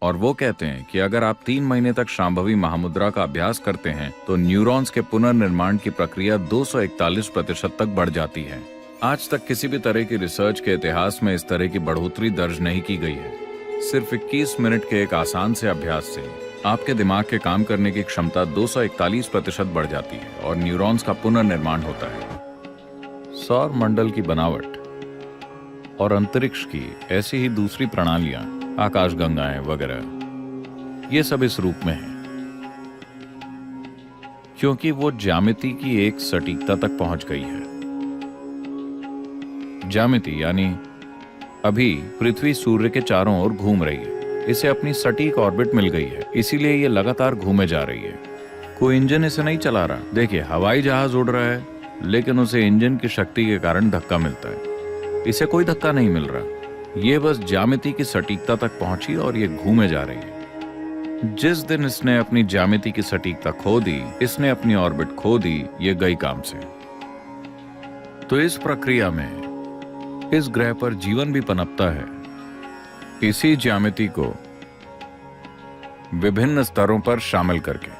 और वो कहते हैं कि अगर आप 3 महीने तक शांभवी महामुद्रा का अभ्यास करते हैं तो न्यूरॉन्स के पुनर्निर्माण की प्रक्रिया 241% तक बढ़ जाती है। आज तक किसी भी तरह की रिसर्च के इतिहास में इस तरह की बढ़ोतरी दर्ज नहीं की गई है। सिर्फ 21 मिनट के एक आसान से अभ्यास से आपके दिमाग के काम करने की क्षमता 241% बढ़ जाती है और न्यूरॉन्स का पुनर्निर्माण होता है। सौर मंडल की बनावट और अंतरिक्ष की ऐसी ही दूसरी प्रणालियां, आकाशगंगाएं वगैरह, ये सब इस रूप में है क्योंकि वो ज्यामिति की एक सटीकता तक पहुंच गई है। ज्यामिति यानी अभी पृथ्वी सूर्य के चारों ओर घूम रही है, इसे अपनी सटीक ऑर्बिट मिल गई है, इसीलिए ये लगातार घूमे जा रही है। कोई इंजन इसे नहीं चला रहा। देखिए, हवाई जहाज उड़ रहा है लेकिन उसे इंजन की शक्ति के कारण धक्का मिलता है, इसे कोई धक्का नहीं मिल रहा। ये बस ज्यामिति की सटीकता तक पहुंची और ये घूमे जा रही है। जिस दिन इसने अपनी ज्यामिति की सटीकता खो दी, इसने अपनी ऑर्बिट खो दी, ये गई काम से। तो इस प्रक्रिया में इस ग्रह पर जीवन भी पनपता है। इसी ज्यामिति को विभिन्न स्तरों पर शामिल करके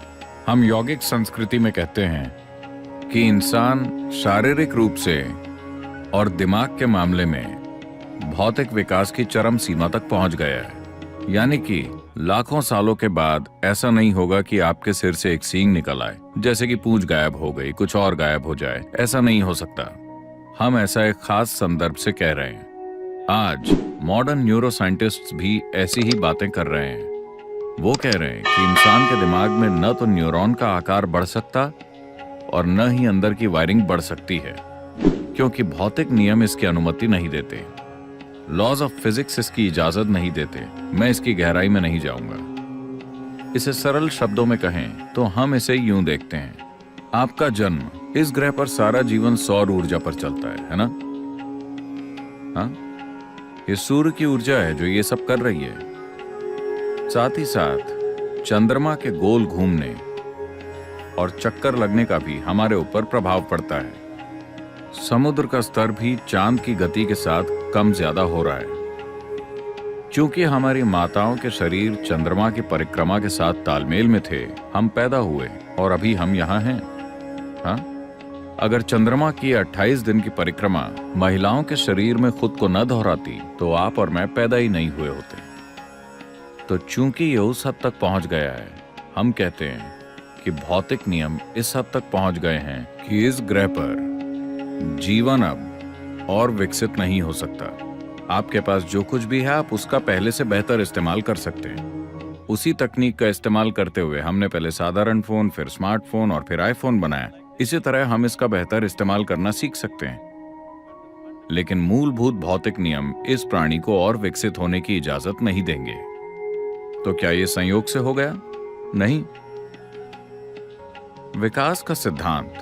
हम यौगिक संस्कृति में कहते हैं कि इंसान शारीरिक रूप से और दिमाग के मामले में भौतिक विकास की चरम सीमा तक पहुंच गया है। यानी कि लाखों सालों के बाद ऐसा नहीं होगा कि आपके सिर से एक सींग निकल आए, जैसे कि पूंछ गायब हो गई, कुछ और गायब हो जाए। ऐसा नहीं हो सकता। हम ऐसा एक खास संदर्भ से कह रहे हैं। आज मॉडर्न न्यूरोसाइंटिस्ट्स भी ऐसी ही बातें कर रहे हैं। वो कह रहे हैं कि इंसान के दिमाग में न तो न्यूरॉन का आकार बढ़ सकता और न ही अंदर की वायरिंग बढ़ सकती है, क्योंकि भौतिक नियम इसकी अनुमति नहीं देते। लॉज ऑफ फिजिक्स इसकी इजाजत नहीं देते। मैं इसकी गहराई में नहीं जाऊंगा। इसे सरल शब्दों में कहें तो हम इसे यूं देखते हैं। आपका जन्म, इस ग्रह पर सारा जीवन सौर ऊर्जा पर चलता है ना? हाँ, ये सूर्य की ऊर्जा है जो ये सब कर रही है। साथ ही साथ चंद्रमा के गोल घूमने और चक्कर लगने का भी हमारे ऊपर प्रभाव पड़ता है। समुद्र का स्तर भी चांद की गति के साथ कम ज्यादा हो रहा है। क्योंकि हमारी माताओं के शरीर चंद्रमा की परिक्रमा के साथ तालमेल में थे, हम पैदा हुए और अभी हम यहाँ हैं। हाँ? अगर चंद्रमा की 28 दिन की परिक्रमा महिलाओं के शरीर में खुद को न दोहराती तो आप और मैं पैदा ही नहीं हुए होते। तो चूंकि ये उस हद तक पहुंच गया है, हम कहते हैं कि भौतिक नियम इस हद तक पहुंच गए हैं कि इस ग्रह पर जीवन अब और विकसित नहीं हो सकता। आपके पास जो कुछ भी है आप उसका पहले से बेहतर इस्तेमाल कर सकते हैं। उसी तकनीक का इस्तेमाल करते हुए हमने पहले साधारण फोन, फिर स्मार्टफोन और फिर आईफोन बनाया। इसी तरह हम इसका बेहतर इस्तेमाल करना सीख सकते हैं। लेकिन मूलभूत भौतिक नियम इस प्राणी को और विकसित होने की इजाजत नहीं देंगे। तो क्या यह संयोग से हो गया? नहीं। विकास का सिद्धांत,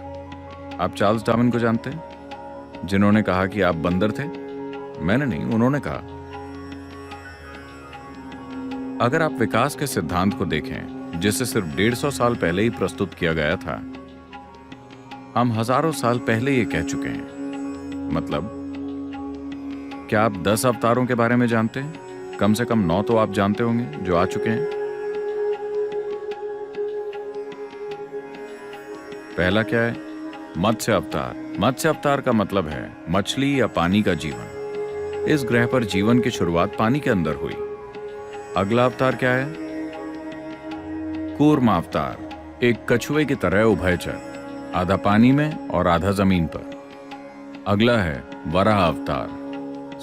आप चार्ल्स डार्विन को जानते हैं, जिन्होंने कहा कि आप बंदर थे? मैंने नहीं, उन्होंने कहा। अगर आप विकास के सिद्धांत को देखें, जिसे सिर्फ 150 साल पहले ही प्रस्तुत किया गया था, हम हजारों साल पहले ये कह चुके हैं। मतलब, क्या आप 10 अवतारों के बारे में जानते हैं? कम से कम 9 तो आप जानते होंगे जो आ चुके हैं। पहला क्या है? मत्स्य अवतार। मत्स्य अवतार का मतलब है मछली या पानी का जीवन। इस ग्रह पर जीवन की शुरुआत पानी के अंदर हुई। अगला अवतार क्या है? कूर्म अवतार, एक कछुए की तरह उभयचर, आधा पानी में और आधा जमीन पर। अगला है वराह अवतार,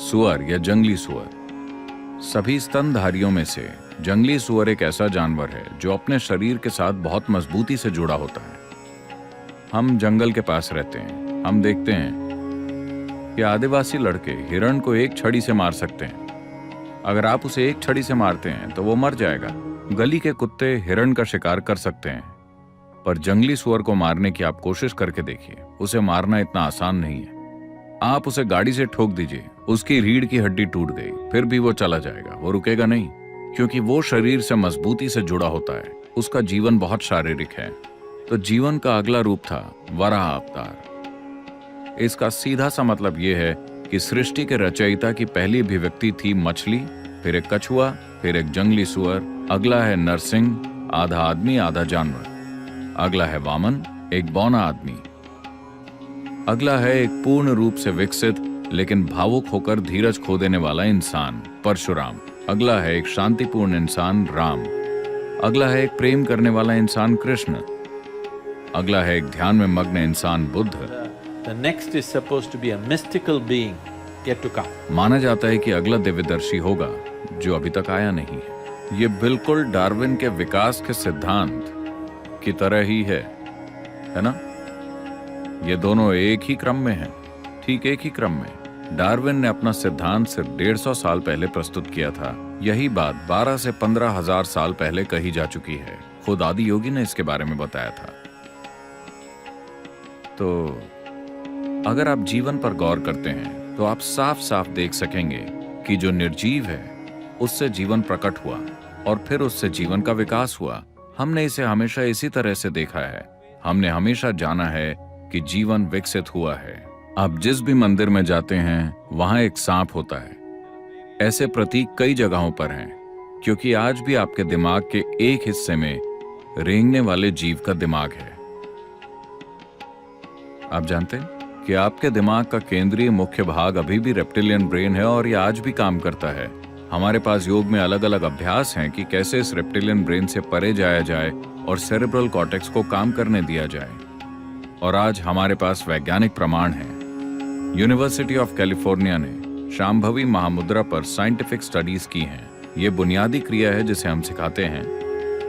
सुअर या जंगली सुअर। सभी स्तनधारियों में से जंगली सुअर एक ऐसा जानवर है जो अपने शरीर के साथ बहुत मजबूती से जुड़ा होता है। हम जंगल के पास रहते हैं। हम देखते हैं कि आदिवासी लड़के हिरण को एक छड़ी से मार सकते हैं। अगर आप उसे एक छड़ी से मारते हैं तो वो मर जाएगा। गली के कुत्ते हिरण का शिकार कर सकते हैं, पर जंगली सुअर को मारने की आप कोशिश करके देखिए। उसे मारना इतना आसान नहीं है। आप उसे गाड़ी से ठोक दीजिए, उसकी रीढ़ की हड्डी टूट गई, फिर भी वो चला जाएगा, वो रुकेगा नहीं, क्योंकि वो शरीर से मजबूती से जुड़ा होता है। उसका जीवन बहुत शारीरिक है। तो जीवन का अगला रूप था वराह अवतार। इसका सीधा सा मतलब यह है कि सृष्टि के रचयिता की पहली अभिव्यक्ति थी मछली फिर एक कछुआ, फिर एक जंगली सुअर, अगला है नरसिंह, आधा आदमी आधा जानवर। अगला है वामन, एक बौना आदमी। अगला है एक पूर्ण रूप से विकसित लेकिन भावुक होकर धीरज खो देने वाला इंसान, परशुराम। अगला है एक शांतिपूर्ण इंसान, राम। अगला है एक प्रेम करने वाला इंसान, कृष्ण। अगला है एक ध्यान में मग्न इंसान, Buddha. The next is supposed to be a mystical being yet to come. माना जाता है कि अगला दिव्यदर्शी होगा जो अभी तक आया नहीं है। ये बिल्कुल डार्विन के विकास के सिद्धांत की तरह ही है ना? ये दोनों एक ही क्रम में हैं, ठीक एक ही क्रम में। डार्विन ने अपना सिद्धांत सिर्फ 150 साल पहले प्रस्तुत किया था। यही बात 12 से 15,000 साल पहले कही जा चुकी है। खुद आदि योगी ने इसके बारे में बताया था। तो अगर आप जीवन पर गौर करते हैं तो आप साफ साफ देख सकेंगे कि जो निर्जीव है उससे जीवन प्रकट हुआ और फिर उससे जीवन का विकास हुआ। हमने इसे हमेशा इसी तरह से देखा है। हमने हमेशा जाना है कि जीवन विकसित हुआ है। आप जिस भी मंदिर में जाते हैं वहां एक सांप होता है। ऐसे प्रतीक कई जगहों पर हैं, क्योंकि आज भी आपके दिमाग के एक हिस्से में रेंगने वाले जीव का दिमाग है। आप जानते हैं कि आपके दिमाग का केंद्रीय मुख्य भाग अभी भी रेप्टिलियन ब्रेन है और यह आज भी काम करता है। हमारे पास योग में अलग अलग अभ्यास हैं कि कैसे इस रेप्टिलियन ब्रेन से परे जाया जाए और सेरेब्रल कॉर्टेक्स को काम करने दिया जाए। और आज हमारे पास वैज्ञानिक प्रमाण हैं। यूनिवर्सिटी ऑफ कैलिफोर्निया ने शांभवी महामुद्रा पर साइंटिफिक स्टडीज की हैं। ये बुनियादी क्रिया है जिसे हम सिखाते हैं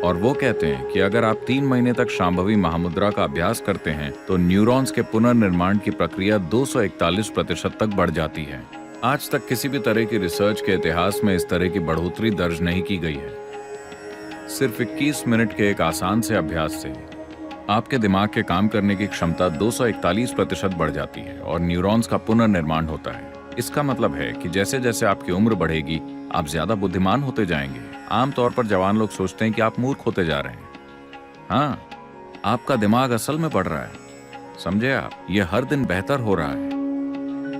और वो कहते हैं कि अगर आप 3 महीने तक शांभवी महामुद्रा का अभ्यास करते हैं तो न्यूरॉन्स के पुनर्निर्माण की प्रक्रिया 241% तक बढ़ जाती है। आज तक किसी भी तरह की रिसर्च के इतिहास में इस तरह की बढ़ोतरी दर्ज नहीं की गई है। सिर्फ 21 मिनट के एक आसान से अभ्यास से आपके दिमाग के काम करने की क्षमता 241% बढ़ जाती है और न्यूरॉन्स का पुनर्निर्माण होता है। इसका मतलब है कि जैसे जैसे आपकी उम्र बढ़ेगी आप ज्यादा बुद्धिमान होते जाएंगे। आमतौर पर जवान लोग सोचते हैं कि आप मूर्ख होते जा रहे हैं। हाँ, आपका दिमाग असल में बढ़ रहा है, समझे आप? ये हर दिन बेहतर हो रहा है।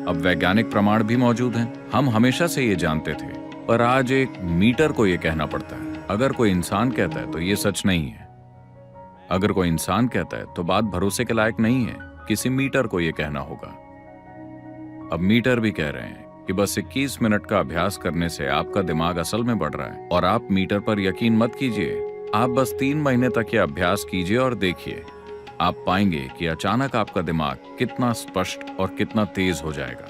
अब वैज्ञानिक प्रमाण भी मौजूद हैं। हम हमेशा से ये जानते थे, पर आज एक मीटर को ये कहना पड़ता है। अगर कोई इंसान कहता है तो ये सच नहीं है। अगर कोई इंसान कहता है तो बात भरोसे के लायक नहीं है। किसी मीटर को ये कहना होगा। अब मीटर भी कह रहे हैं कि बस 21 मिनट का अभ्यास करने से आपका दिमाग असल में बढ़ रहा है। और आप मीटर पर यकीन मत कीजिए, आप बस 3 महीने तक ये अभ्यास कीजिए और देखिए, आप पाएंगे कि अचानक आपका दिमाग कितना स्पष्ट और कितना तेज हो जाएगा।